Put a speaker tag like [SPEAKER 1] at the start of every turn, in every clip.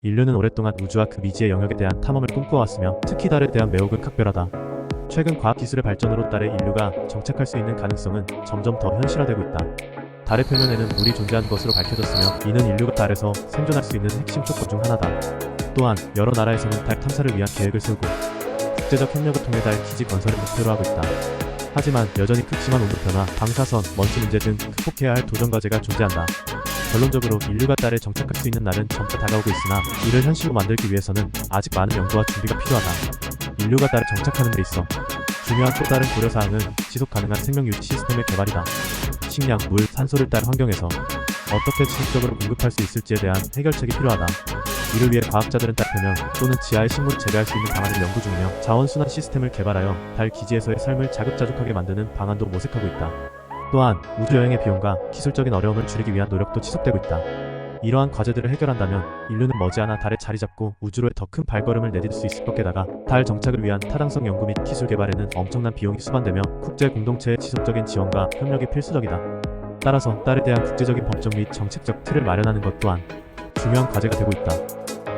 [SPEAKER 1] 인류는 오랫동안 우주와 그 미지의 영역에 대한 탐험을 꿈꿔왔으며 특히 달에 대한 매혹은 각별하다. 최근 과학기술의 발전으로 달에 인류가 정착할 수 있는 가능성은 점점 더 현실화되고 있다. 달의 표면에는 물이 존재하는 것으로 밝혀졌으며 이는 인류가 달에서 생존할 수 있는 핵심 조건 중 하나다. 또한 여러 나라에서는 달 탐사를 위한 계획을 세우고 국제적 협력을 통해 달 기지 건설을 목표로 하고 있다. 하지만 여전히 극심한 온도 변화, 방사선, 먼지 문제 등 극복해야 할 도전 과제가 존재한다. 결론적으로 인류가 달에 정착할 수 있는 날은 점차 다가오고 있으나 이를 현실로 만들기 위해서는 아직 많은 연구와 준비가 필요하다. 인류가 달에 정착하는 데 있어 중요한 또 다른 고려사항은 지속 가능한 생명 유지 시스템의 개발이다. 식량, 물, 산소를 달 환경에서 어떻게 지속적으로 공급할 수 있을지에 대한 해결책이 필요하다. 이를 위해 과학자들은 달 표면 또는 지하의 식물을 재배할 수 있는 방안을 연구 중이며 자원순환 시스템을 개발하여 달 기지에서의 삶을 자급자족하게 만드는 방안도 모색하고 있다. 또한 우주여행의 비용과 기술적인 어려움을 줄이기 위한 노력도 지속되고 있다. 이러한 과제들을 해결한다면 인류는 머지않아 달에 자리잡고 우주로의 더 큰 발걸음을 내딜 수 있을 것게다가 달 정착을 위한 타당성 연구 및 기술 개발에는 엄청난 비용이 수반되며 국제 공동체의 지속적인 지원과 협력이 필수적이다. 따라서 달에 대한 국제적인 법적 및 정책적 틀을 마련하는 것 또한 중요한 과제가 되고 있다.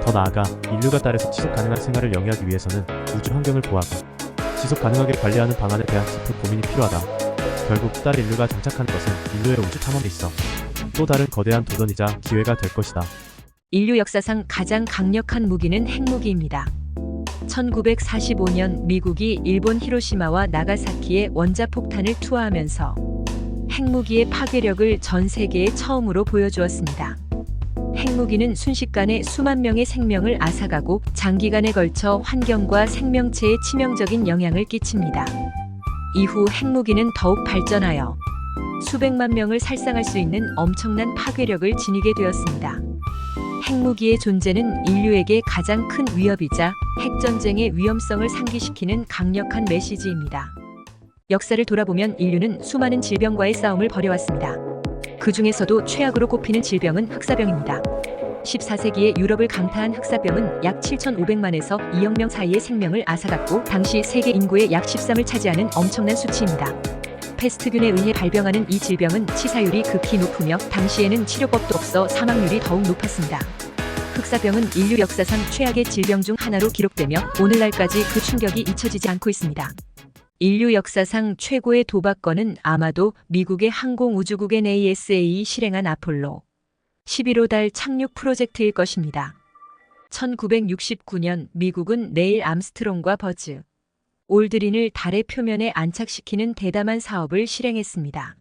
[SPEAKER 1] 더 나아가 인류가 달에서 지속 가능한 생활을 영위하기 위해서는 우주 환경을 보호하고 지속 가능하게 관리하는 방안에 대한 깊은 고민이 필요하다. 결국 달 인류가 정착하는 것은 인류의 우주 탐험에 있어 또 다른 거대한 도전이자 기회가 될 것이다.
[SPEAKER 2] 인류 역사상 가장 강력한 무기는 핵무기입니다. 1945년 미국이 일본 히로시마와 나가사키에 원자폭탄을 투하하면서 핵무기의 파괴력을 전 세계에 처음으로 보여주었습니다. 핵무기는 순식간에 수만 명의 생명을 앗아가고 장기간에 걸쳐 환경과 생명체에 치명적인 영향을 끼칩니다. 이후 핵무기는 더욱 발전하여 수백만 명을 살상할 수 있는 엄청난 파괴력을 지니게 되었습니다. 핵무기의 존재는 인류에게 가장 큰 위협이자 핵전쟁의 위험성을 상기시키는 강력한 메시지입니다. 역사를 돌아보면 인류는 수많은 질병과의 싸움을 벌여왔습니다. 그 중에서도 최악으로 꼽히는 질병은 흑사병입니다. 14세기에 유럽을 강타한 흑사병은 약 7,500만에서 2억 명 사이의 생명을 앗아갔고 당시 세계 인구의 약 13을 차지하는 엄청난 수치입니다. 패스트균에 의해 발병하는 이 질병은 치사율이 극히 높으며 당시에는 치료법도 없어 사망률이 더욱 높았습니다. 흑사병은 인류 역사상 최악의 질병 중 하나로 기록되며 오늘날까지 그 충격이 잊혀지지 않고 있습니다. 인류 역사상 최고의 도박건은 아마도 미국의 항공우주국 NASA이 실행한 아폴로 11호 달 착륙 프로젝트일 것입니다. 1969년 미국은 네일 암스트롱과 버즈 올드린을 달의 표면에 안착시키는 대담한 사업을 실행했습니다.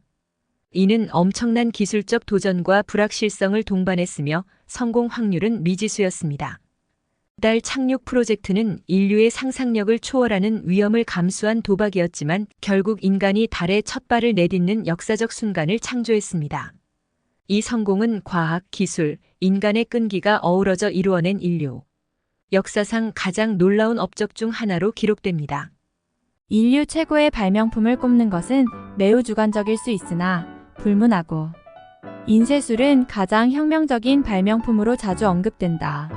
[SPEAKER 2] 이는 엄청난 기술적 도전과 불확실성을 동반했으며 성공 확률은 미지수였습니다. 달 착륙 프로젝트는 인류의 상상력을 초월하는 위험을 감수한 도박이었지만 결국 인간이 달에 첫 발을 내딛는 역사적 순간을 창조했습니다. 이 성공은 과학, 기술, 인간의 끈기가 어우러져 이루어낸 인류 역사상 가장 놀라운 업적 중 하나로 기록됩니다.
[SPEAKER 3] 인류 최고의 발명품을 꼽는 것은 매우 주관적일 수 있으나 불문하고 인쇄술은 가장 혁명적인 발명품으로 자주 언급된다.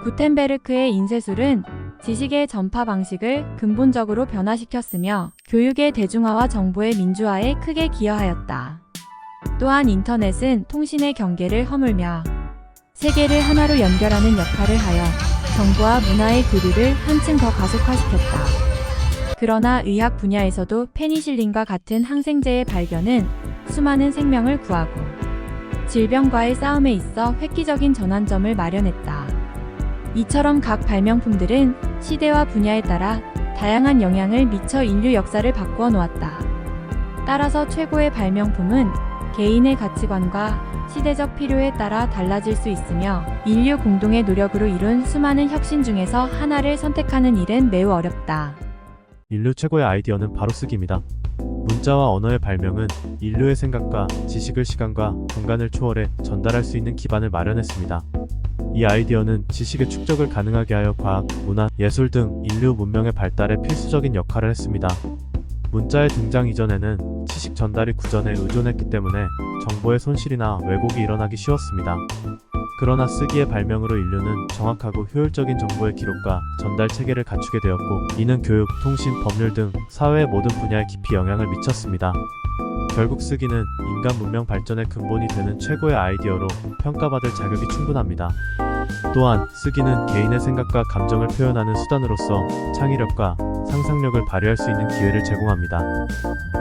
[SPEAKER 3] 구텐베르크의 인쇄술은 지식의 전파 방식을 근본적으로 변화시켰으며 교육의 대중화와 정보의 민주화에 크게 기여하였다. 또한 인터넷은 통신의 경계를 허물며 세계를 하나로 연결하는 역할을 하여 정보와 문화의 교류를 한층 더 가속화시켰다. 그러나 의학 분야에서도 페니실린과 같은 항생제의 발견은 수많은 생명을 구하고 질병과의 싸움에 있어 획기적인 전환점을 마련했다. 이처럼 각 발명품들은 시대와 분야에 따라 다양한 영향을 미쳐 인류 역사를 바꾸어 놓았다. 따라서 최고의 발명품은 개인의 가치관과 시대적 필요에 따라 달라질 수 있으며 인류 공동의 노력으로 이룬 수많은 혁신 중에서 하나를 선택하는 일은 매우 어렵다.
[SPEAKER 1] 인류 최고의 아이디어는 바로쓰기입니다. 문자와 언어의 발명은 인류의 생각과 지식을 시간과 공간을 초월해 전달할 수 있는 기반을 마련했습니다. 이 아이디어는 지식의 축적을 가능하게 하여 과학, 문화, 예술 등 인류 문명의 발달에 필수적인 역할을 했습니다. 문자의 등장 이전에는 지식 전달이 구전에 의존했기 때문에 정보의 손실이나 왜곡이 일어나기 쉬웠습니다. 그러나 쓰기의 발명으로 인류는 정확하고 효율적인 정보의 기록과 전달 체계를 갖추게 되었고 이는 교육, 통신, 법률 등 사회의 모든 분야에 깊이 영향을 미쳤습니다. 결국 쓰기는 인간 문명 발전의 근본이 되는 최고의 아이디어로 평가받을 자격이 충분합니다. 또한 쓰기는 개인의 생각과 감정을 표현하는 수단으로서 창의력과 상상력을 발휘할 수 있는 기회를 제공합니다.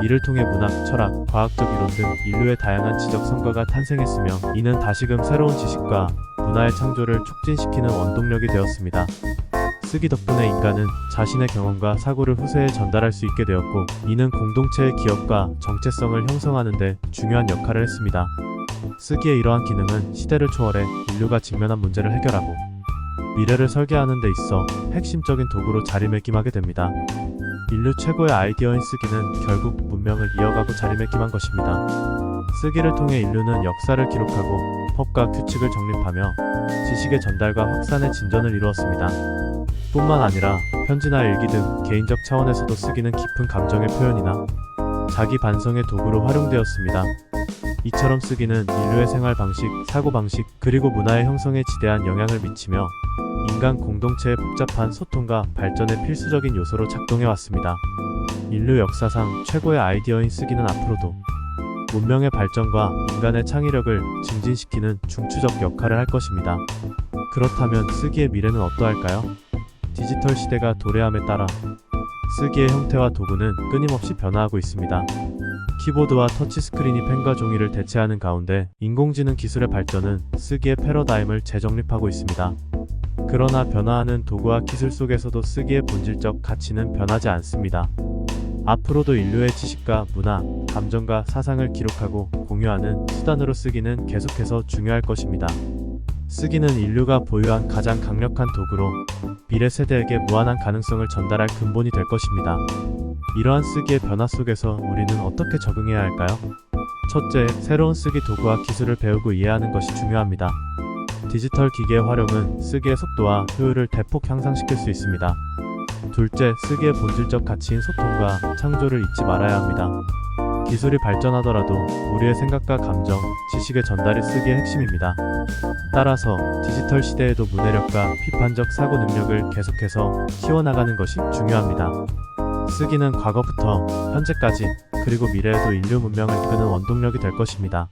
[SPEAKER 1] 이를 통해 문학, 철학, 과학적 이론 등 인류의 다양한 지적 성과가 탄생했으며 이는 다시금 새로운 지식과 문화의 창조를 촉진시키는 원동력이 되었습니다. 쓰기 덕분에 인간은 자신의 경험과 사고를 후세에 전달할 수 있게 되었고 이는 공동체의 기업과 정체성을 형성하는 데 중요한 역할을 했습니다. 쓰기의 이러한 기능은 시대를 초월해 인류가 직면한 문제를 해결하고 미래를 설계하는 데 있어 핵심적인 도구로 자리매김하게 됩니다. 인류 최고의 아이디어인 쓰기는 결국 문명을 이어가고 자리매김한 것입니다. 쓰기를 통해 인류는 역사를 기록하고 법과 규칙을 정립하며 지식의 전달과 확산의 진전을 이루었습니다. 뿐만 아니라 편지나 일기 등 개인적 차원에서도 쓰기는 깊은 감정의 표현이나 자기 반성의 도구로 활용되었습니다. 이처럼 쓰기는 인류의 생활 방식, 사고 방식, 그리고 문화의 형성에 지대한 영향을 미치며 인간 공동체의 복잡한 소통과 발전의 필수적인 요소로 작동해 왔습니다. 인류 역사상 최고의 아이디어인 쓰기는 앞으로도 문명의 발전과 인간의 창의력을 증진시키는 중추적 역할을 할 것입니다. 그렇다면 쓰기의 미래는 어떠할까요? 디지털 시대가 도래함에 따라 쓰기의 형태와 도구는 끊임없이 변화하고 있습니다. 키보드와 터치스크린이 펜과 종이를 대체하는 가운데 인공지능 기술의 발전은 쓰기의 패러다임을 재정립하고 있습니다. 그러나 변화하는 도구와 기술 속에서도 쓰기의 본질적 가치는 변하지 않습니다. 앞으로도 인류의 지식과 문화, 감정과 사상을 기록하고 공유하는 수단으로 쓰기는 계속해서 중요할 것입니다. 쓰기는 인류가 보유한 가장 강력한 도구로 미래 세대에게 무한한 가능성을 전달할 근본이 될 것입니다. 이러한 쓰기의 변화 속에서 우리는 어떻게 적응해야 할까요? 첫째, 새로운 쓰기 도구와 기술을 배우고 이해하는 것이 중요합니다. 디지털 기기의 활용은 쓰기의 속도와 효율을 대폭 향상시킬 수 있습니다. 둘째, 쓰기의 본질적 가치인 소통과 창조를 잊지 말아야 합니다. 기술이 발전하더라도 우리의 생각과 감정, 지식의 전달이 쓰기의 핵심입니다. 따라서 디지털 시대에도 문해력과 비판적 사고 능력을 계속해서 키워나가는 것이 중요합니다. 쓰기는 과거부터 현재까지 그리고 미래에도 인류 문명을 이끄는 원동력이 될 것입니다.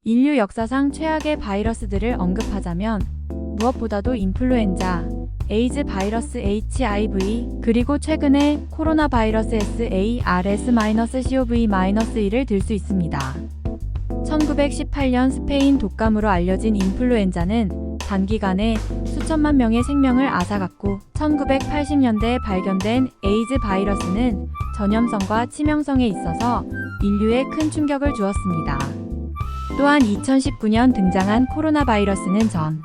[SPEAKER 3] 인류 역사상 최악의 바이러스들을 언급하자면 무엇보다도 인플루엔자, 에이즈 바이러스 HIV, 그리고 최근에 코로나 바이러스 SARS-CoV-1을 들 수 있습니다. 1918년 스페인 독감으로 알려진 인플루엔자는 단기간에 수천만 명의 생명을 앗아갔고 1980년대에 발견된 에이즈 바이러스는 전염성과 치명성에 있어서 인류에 큰 충격을 주었습니다. 또한 2019년 등장한 코로나 바이러스는 전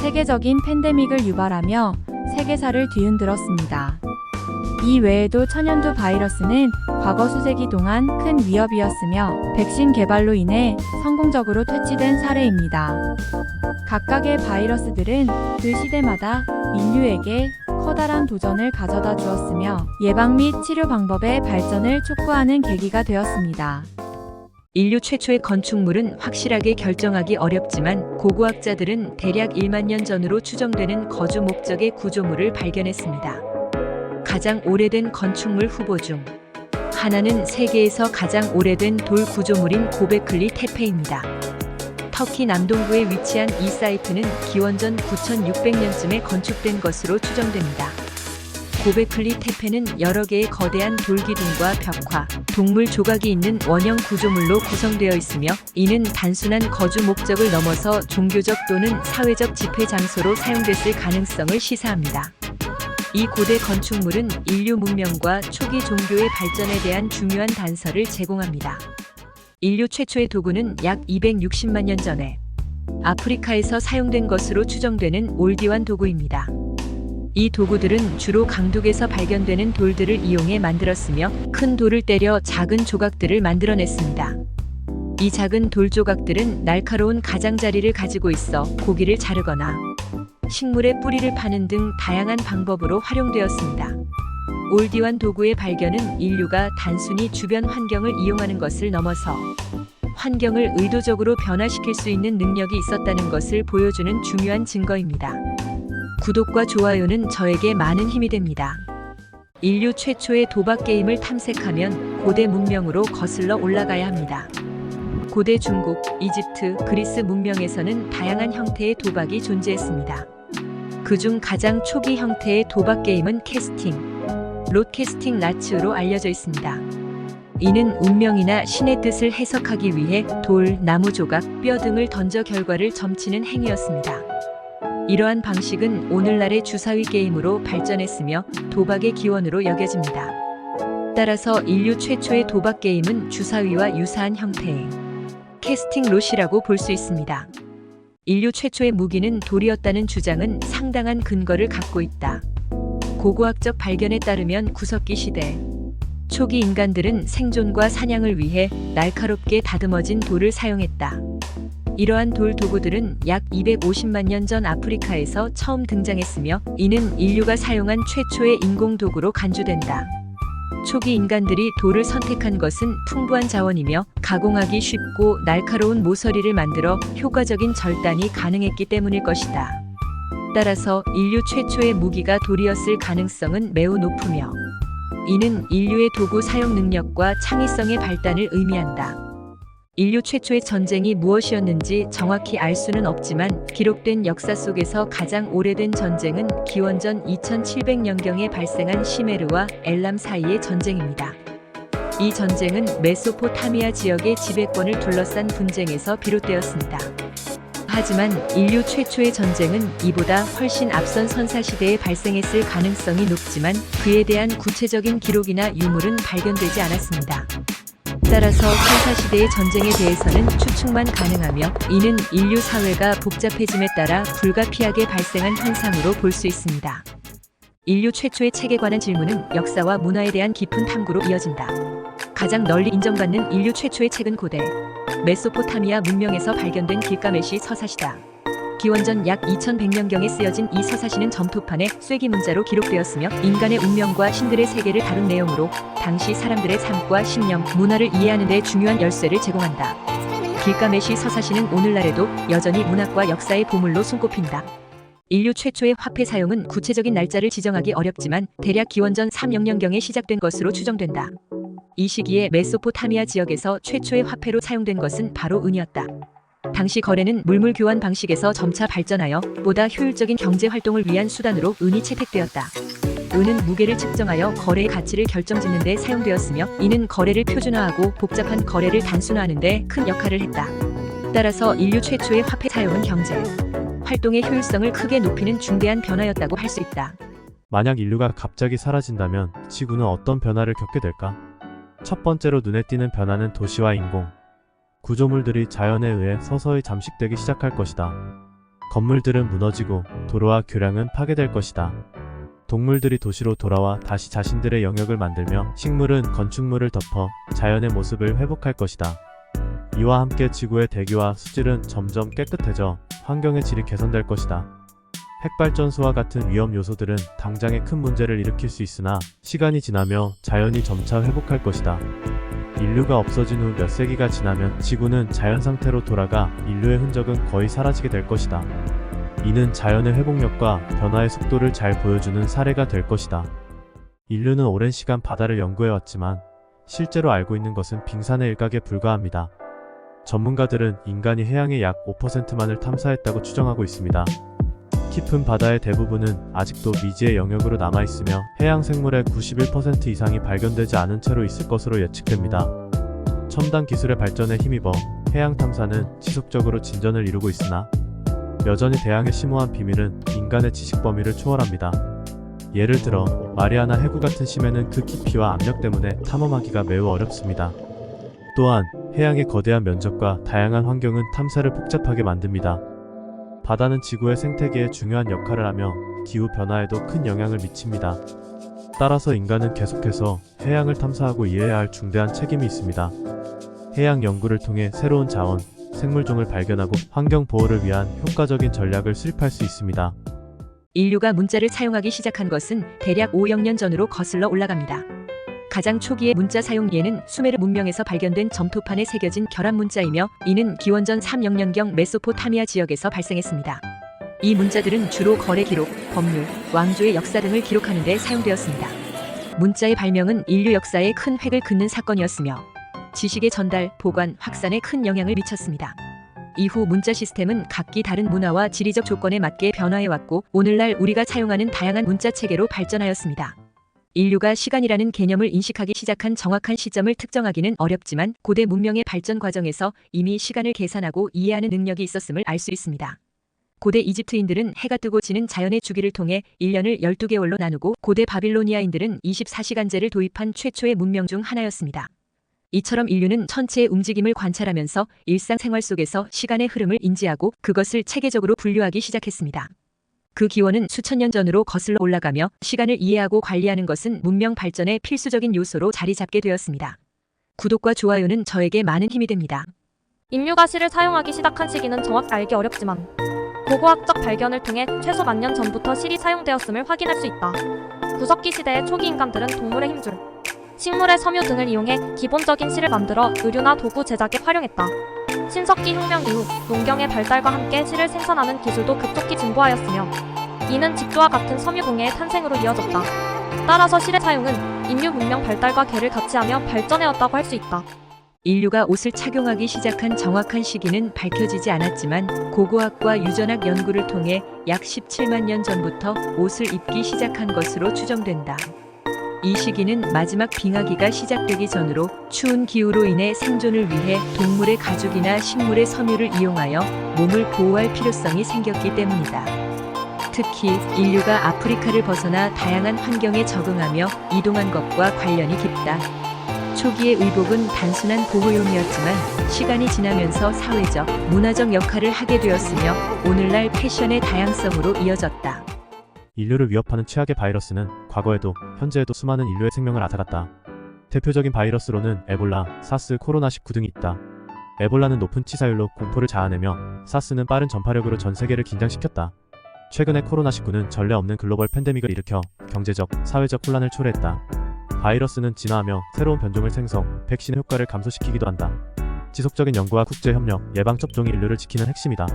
[SPEAKER 3] 세계적인 팬데믹을 유발하며 세계사를 뒤흔들었습니다. 이 외에도 천연두 바이러스는 과거 수세기 동안 큰 위협이었으며 백신 개발로 인해 성공적으로 퇴치된 사례입니다. 각각의 바이러스들은 그 시대마다 인류에게 커다란 도전을 가져다 주었으며 예방 및 치료 방법의 발전을 촉구하는 계기가 되었습니다.
[SPEAKER 2] 인류 최초의 건축물은 확실하게 결정하기 어렵지만 고고학자들은 대략 1만 년 전으로 추정되는 거주 목적의 구조물을 발견했습니다. 가장 오래된 건축물 후보 중 하나는 세계에서 가장 오래된 돌 구조물인 고베클리 테페입니다. 터키 남동부에 위치한 이 사이트는 기원전 9600년쯤에 건축된 것으로 추정됩니다. 고베클리 테페는 여러 개의 거대한 돌기둥과 벽화, 동물 조각이 있는 원형 구조물로 구성되어 있으며 이는 단순한 거주 목적을 넘어서 종교적 또는 사회적 집회 장소로 사용됐을 가능성을 시사합니다. 이 고대 건축물은 인류 문명과 초기 종교의 발전에 대한 중요한 단서를 제공합니다. 인류 최초의 도구는 약 260만 년 전에 아프리카에서 사용된 것으로 추정되는 올디완 도구입니다. 이 도구들은 주로 강둑에서 발견되는 돌들을 이용해 만들었으며 큰 돌을 때려 작은 조각들을 만들어냈습니다. 이 작은 돌 조각들은 날카로운 가장자리를 가지고 있어 고기를 자르거나 식물의 뿌리를 파는 등 다양한 방법으로 활용되었습니다. 올디완 도구의 발견은 인류가 단순히 주변 환경을 이용하는 것을 넘어서 환경을 의도적으로 변화시킬 수 있는 능력이 있었다는 것을 보여주는 중요한 증거입니다. 구독과 좋아요는 저에게 많은 힘이 됩니다. 인류 최초의 도박 게임을 탐색하면 고대 문명으로 거슬러 올라가야 합니다. 고대 중국, 이집트, 그리스 문명에서는 다양한 형태의 도박이 존재했습니다. 그중 가장 초기 형태의 도박 게임은 캐스팅, 롯캐스팅 라츠로 알려져 있습니다. 이는 운명이나 신의 뜻을 해석하기 위해 돌, 나무 조각, 뼈 등을 던져 결과를 점치는 행위였습니다. 이러한 방식은 오늘날의 주사위 게임으로 발전했으며 도박의 기원으로 여겨집니다. 따라서 인류 최초의 도박 게임은 주사위와 유사한 형태의 캐스팅 롯이라고 볼 수 있습니다. 인류 최초의 무기는 돌이었다는 주장은 상당한 근거를 갖고 있다. 고고학적 발견에 따르면 구석기 시대 초기 인간들은 생존과 사냥을 위해 날카롭게 다듬어진 돌을 사용했다. 이러한 돌 도구들은 약 250만 년 전 아프리카에서 처음 등장했으며 이는 인류가 사용한 최초의 인공 도구로 간주된다. 초기 인간들이 돌을 선택한 것은 풍부한 자원이며 가공하기 쉽고 날카로운 모서리를 만들어 효과적인 절단이 가능했기 때문일 것이다. 따라서 인류 최초의 무기가 돌이었을 가능성은 매우 높으며 이는 인류의 도구 사용 능력과 창의성의 발달을 의미한다. 인류 최초의 전쟁이 무엇이었는지 정확히 알 수는 없지만 기록된 역사 속에서 가장 오래된 전쟁은 기원전 2700년경에 발생한 시메르와 엘람 사이의 전쟁입니다. 이 전쟁은 메소포타미아 지역의 지배권을 둘러싼 분쟁에서 비롯되었습니다. 하지만 인류 최초의 전쟁은 이보다 훨씬 앞선 선사시대에 발생했을 가능성이 높지만 그에 대한 구체적인 기록이나 유물은 발견되지 않았습니다. 따라서 선사시대의 전쟁에 대해서는 추측만 가능하며 이는 인류 사회가 복잡해짐에 따라 불가피하게 발생한 현상으로 볼 수 있습니다. 인류 최초의 책에 관한 질문은 역사와 문화에 대한 깊은 탐구로 이어진다. 가장 널리 인정받는 인류 최초의 책은 고대 메소포타미아 문명에서 발견된 길가메시 서사시다. 기원전 약 2100년경에 쓰여진 이 서사시는 점토판에 쐐기 문자로 기록되었으며 인간의 운명과 신들의 세계를 다룬 내용으로 당시 사람들의 삶과 신념, 문화를 이해하는 데 중요한 열쇠를 제공한다. 길가메시 서사시는 오늘날에도 여전히 문학과 역사의 보물로 손꼽힌다. 인류 최초의 화폐 사용은 구체적인 날짜를 지정하기 어렵지만 대략 기원전 300년경에 시작된 것으로 추정된다. 이 시기에 메소포타미아 지역에서 최초의 화폐로 사용된 것은 바로 은이었다. 당시 거래는 물물 교환 방식에서 점차 발전하여 보다 효율적인 경제 활동을 위한 수단으로 은이 채택되었다. 은은 무게를 측정하여 거래의 가치를 결정짓는 데 사용되었으며 이는 거래를 표준화하고 복잡한 거래를 단순화하는 데 큰 역할을 했다. 따라서 인류 최초의 화폐 사용은 경제 활동의 효율성을 크게 높이는 중대한 변화였다고 할 수 있다.
[SPEAKER 1] 만약 인류가 갑자기 사라진다면 지구는 어떤 변화를 겪게 될까? 첫 번째로 눈에 띄는 변화는 도시와 인공 구조물들이 자연에 의해 서서히 잠식되기 시작할 것이다. 건물들은 무너지고 도로와 교량은 파괴될 것이다. 동물들이 도시로 돌아와 다시 자신들의 영역을 만들며 식물은 건축물을 덮어 자연의 모습을 회복할 것이다. 이와 함께 지구의 대기와 수질은 점점 깨끗해져 환경의 질이 개선될 것이다. 핵발전소와 같은 위험 요소들은 당장에 큰 문제를 일으킬 수 있으나 시간이 지나며 자연이 점차 회복할 것이다. 인류가 없어진 후 몇 세기가 지나면 지구는 자연 상태로 돌아가 인류의 흔적은 거의 사라지게 될 것이다. 이는 자연의 회복력과 변화의 속도를 잘 보여주는 사례가 될 것이다. 인류는 오랜 시간 바다를 연구해왔지만 실제로 알고 있는 것은 빙산의 일각에 불과합니다. 전문가들은 인간이 해양의 약 5%만을 탐사했다고 추정하고 있습니다. 깊은 바다의 대부분은 아직도 미지의 영역으로 남아있으며 해양 생물의 91% 이상이 발견되지 않은 채로 있을 것으로 예측됩니다. 첨단 기술의 발전에 힘입어 해양 탐사는 지속적으로 진전을 이루고 있으나 여전히 대양의 심오한 비밀은 인간의 지식 범위를 초월합니다. 예를 들어 마리아나 해구 같은 심해는 그 깊이와 압력 때문에 탐험하기가 매우 어렵습니다. 또한 해양의 거대한 면적과 다양한 환경은 탐사를 복잡하게 만듭니다. 바다는 지구의 생태계에 중요한 역할을 하며 기후 변화에도 큰 영향을 미칩니다. 따라서 인간은 계속해서 해양을 탐사하고 이해해야 할 중대한 책임이 있습니다. 해양 연구를 통해 새로운 자원, 생물종을 발견하고 환경 보호를 위한 효과적인 전략을 수립할 수 있습니다.
[SPEAKER 2] 인류가 문자를 사용하기 시작한 것은 대략 5억 년 전으로 거슬러 올라갑니다. 가장 초기의 문자 사용 예는 수메르 문명에서 발견된 점토판에 새겨진 결합 문자이며 이는 기원전 300년경 메소포타미아 지역에서 발생했습니다. 이 문자들은 주로 거래 기록, 법률, 왕조의 역사 등을 기록하는 데 사용되었습니다. 문자의 발명은 인류 역사에 큰 획을 긋는 사건이었으며 지식의 전달, 보관, 확산에 큰 영향을 미쳤습니다. 이후 문자 시스템은 각기 다른 문화와 지리적 조건에 맞게 변화해왔고 오늘날 우리가 사용하는 다양한 문자 체계로 발전하였습니다. 인류가 시간이라는 개념을 인식하기 시작한 정확한 시점을 특정하기는 어렵지만 고대 문명의 발전 과정에서 이미 시간을 계산하고 이해하는 능력이 있었음을 알 수 있습니다. 고대 이집트인들은 해가 뜨고 지는 자연의 주기를 통해 1년을 12개월로 나누고 고대 바빌로니아인들은 24시간제를 도입한 최초의 문명 중 하나였습니다. 이처럼 인류는 천체의 움직임을 관찰하면서 일상생활 속에서 시간의 흐름을 인지하고 그것을 체계적으로 분류하기 시작했습니다. 그 기원은 수천 년 전으로 거슬러 올라가며 시간을 이해하고 관리하는 것은 문명 발전의 필수적인 요소로 자리 잡게 되었습니다. 구독과 좋아요는 저에게 많은 힘이 됩니다.
[SPEAKER 4] 인류가 실을 사용하기 시작한 시기는 정확히 알기 어렵지만 고고학적 발견을 통해 최소 10,000년 전부터 실이 사용되었음을 확인할 수 있다. 구석기 시대의 초기 인간들은 동물의 힘줄, 식물의 섬유 등을 이용해 기본적인 실을 만들어 의류나 도구 제작에 활용했다. 신석기 혁명 이후 농경의 발달과 함께 실을 생산하는 기술도 급속히 증보하였으며 이는 직조와 같은 섬유공예의 탄생으로 이어졌다. 따라서 실의 사용은 인류 문명 발달과 개를 같이 하며 발전해왔다고 할 수 있다.
[SPEAKER 2] 인류가 옷을 착용하기 시작한 정확한 시기는 밝혀지지 않았지만 고고학과 유전학 연구를 통해 약 17만 년 전부터 옷을 입기 시작한 것으로 추정된다. 이 시기는 마지막 빙하기가 시작되기 전으로 추운 기후로 인해 생존을 위해 동물의 가죽이나 식물의 섬유를 이용하여 몸을 보호할 필요성이 생겼기 때문이다. 특히 인류가 아프리카를 벗어나 다양한 환경에 적응하며 이동한 것과 관련이 깊다. 초기의 의복은 단순한 보호용이었지만 시간이 지나면서 사회적, 문화적 역할을 하게 되었으며 오늘날 패션의 다양성으로 이어졌다.
[SPEAKER 1] 인류를 위협하는 최악의 바이러스는 과거에도 현재에도 수많은 인류의 생명을 앗아갔다. 대표적인 바이러스로는 에볼라, 사스, 코로나19 등이 있다. 에볼라는 높은 치사율로 공포를 자아내며 사스는 빠른 전파력으로 전 세계를 긴장시켰다. 최근에 코로나19는 전례 없는 글로벌 팬데믹을 일으켜 경제적, 사회적 혼란을 초래했다. 바이러스는 진화하며 새로운 변종을 생성, 백신의 효과를 감소시키기도 한다. 지속적인 연구와 국제협력, 예방접종이 인류를 지키는 핵심이다.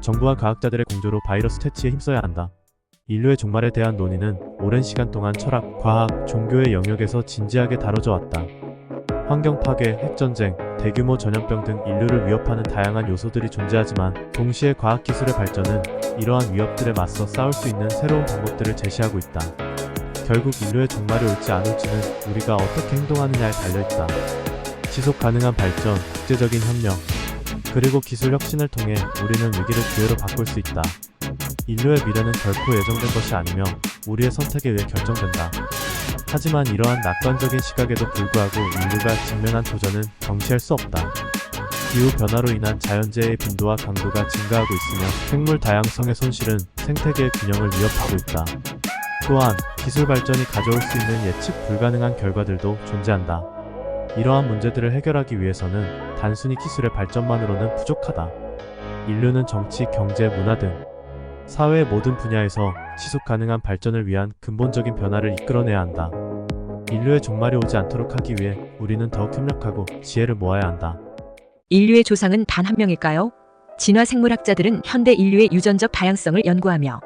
[SPEAKER 1] 정부와 과학자들의 공조로 바이러스 퇴치에 힘써야 한다. 인류의 종말에 대한 논의는 오랜 시간 동안 철학, 과학, 종교의 영역에서 진지하게 다뤄져 왔다. 환경 파괴, 핵전쟁, 대규모 전염병 등 인류를 위협하는 다양한 요소들이 존재하지만 동시에 과학기술의 발전은 이러한 위협들에 맞서 싸울 수 있는 새로운 방법들을 제시하고 있다. 결국 인류의 종말이 올지 안 올지는 우리가 어떻게 행동하느냐에 달려있다. 지속 가능한 발전, 국제적인 협력, 그리고 기술 혁신을 통해 우리는 위기를 기회로 바꿀 수 있다. 인류의 미래는 결코 예정된 것이 아니며 우리의 선택에 의해 결정된다. 하지만 이러한 낙관적인 시각에도 불구하고 인류가 직면한 도전은 경시할 수 없다. 기후 변화로 인한 자연재해의 빈도와 강도가 증가하고 있으며 생물 다양성의 손실은 생태계의 균형을 위협하고 있다. 또한 기술 발전이 가져올 수 있는 예측 불가능한 결과들도 존재한다. 이러한 문제들을 해결하기 위해서는 단순히 기술의 발전만으로는 부족하다. 인류는 정치, 경제, 문화 등 사회의 모든 분야에서 지속 가능한 발전을 위한 근본적인 변화를 이끌어내야 한다. 인류의 종말이 오지 않도록 하기 위해 우리는 더욱 협력하고 지혜를 모아야 한다.
[SPEAKER 2] 인류의 조상은 단 한 명일까요? 진화 생물학자들은 현대 인류의 유전적 다양성을 연구하며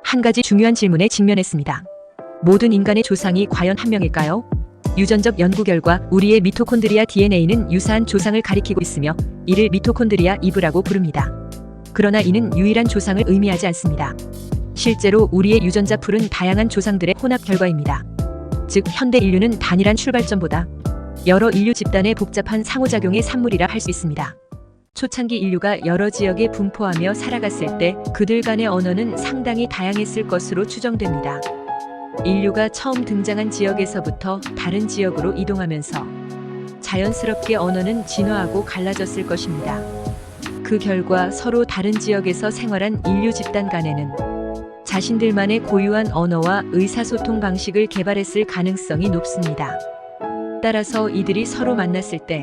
[SPEAKER 2] 한 가지 중요한 질문에 직면했습니다. 모든 인간의 조상이 과연 한 명일까요? 유전적 연구 결과 우리의 미토콘드리아 DNA는 유사한 조상을 가리키고 있으며 이를 미토콘드리아 이브라고 부릅니다. 그러나 이는 유일한 조상을 의미하지 않습니다. 실제로 우리의 유전자 풀은 다양한 조상들의 혼합 결과입니다. 즉 현대 인류는 단일한 출발점보다 여러 인류 집단의 복잡한 상호작용의 산물이라 할 수 있습니다. 초창기 인류가 여러 지역에 분포하며 살아갔을 때 그들 간의 언어는 상당히 다양했을 것으로 추정됩니다. 인류가 처음 등장한 지역에서부터 다른 지역으로 이동하면서 자연스럽게 언어는 진화하고 갈라졌을 것입니다. 그 결과 서로 다른 지역에서 생활한 인류 집단 간에는 자신들만의 고유한 언어와 의사소통 방식을 개발했을 가능성이 높습니다. 따라서 이들이 서로 만났을 때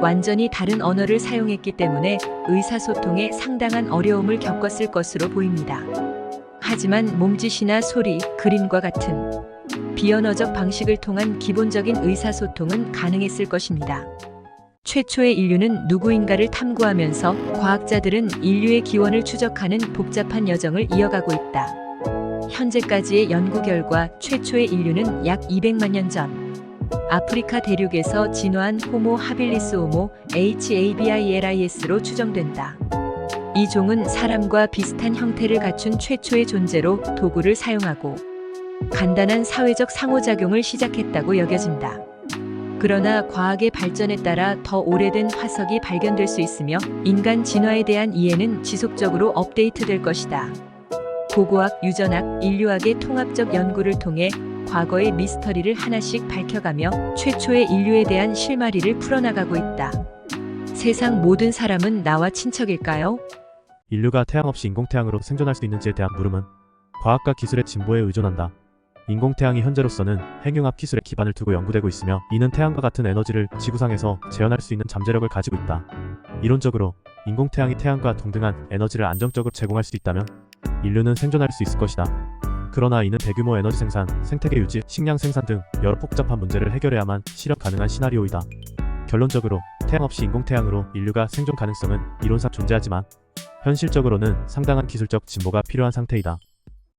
[SPEAKER 2] 완전히 다른 언어를 사용했기 때문에 의사소통에 상당한 어려움을 겪었을 것으로 보입니다. 하지만 몸짓이나 소리, 그림과 같은 비언어적 방식을 통한 기본적인 의사소통은 가능했을 것입니다. 최초의 인류는 누구인가를 탐구하면서 과학자들은 인류의 기원을 추적하는 복잡한 여정을 이어가고 있다. 현재까지의 연구 결과 최초의 인류는 약 200만 년 전 아프리카 대륙에서 진화한 호모 하빌리스 호모 HABILIS로 추정된다. 이 종은 사람과 비슷한 형태를 갖춘 최초의 존재로 도구를 사용하고 간단한 사회적 상호작용을 시작했다고 여겨진다. 그러나 과학의 발전에 따라 더 오래된 화석이 발견될 수 있으며 인간 진화에 대한 이해는 지속적으로 업데이트될 것이다. 고고학, 유전학, 인류학의 통합적 연구를 통해 과거의 미스터리를 하나씩 밝혀가며 최초의 인류에 대한 실마리를 풀어나가고 있다. 세상 모든 사람은 나와 친척일까요?
[SPEAKER 1] 인류가 태양 없이 인공태양으로 생존할 수 있는지에 대한 물음은 과학과 기술의 진보에 의존한다. 인공태양이 현재로서는 핵융합 기술에 기반을 두고 연구되고 있으며 이는 태양과 같은 에너지를 지구상에서 재현할 수 있는 잠재력을 가지고 있다. 이론적으로 인공태양이 태양과 동등한 에너지를 안정적으로 제공할 수 있다면 인류는 생존할 수 있을 것이다. 그러나 이는 대규모 에너지 생산, 생태계 유지, 식량 생산 등 여러 복잡한 문제를 해결해야만 실현 가능한 시나리오이다. 결론적으로 태양 없이 인공태양으로 인류가 생존 가능성은 이론상 존재하지만 현실적으로는 상당한 기술적 진보가 필요한 상태이다.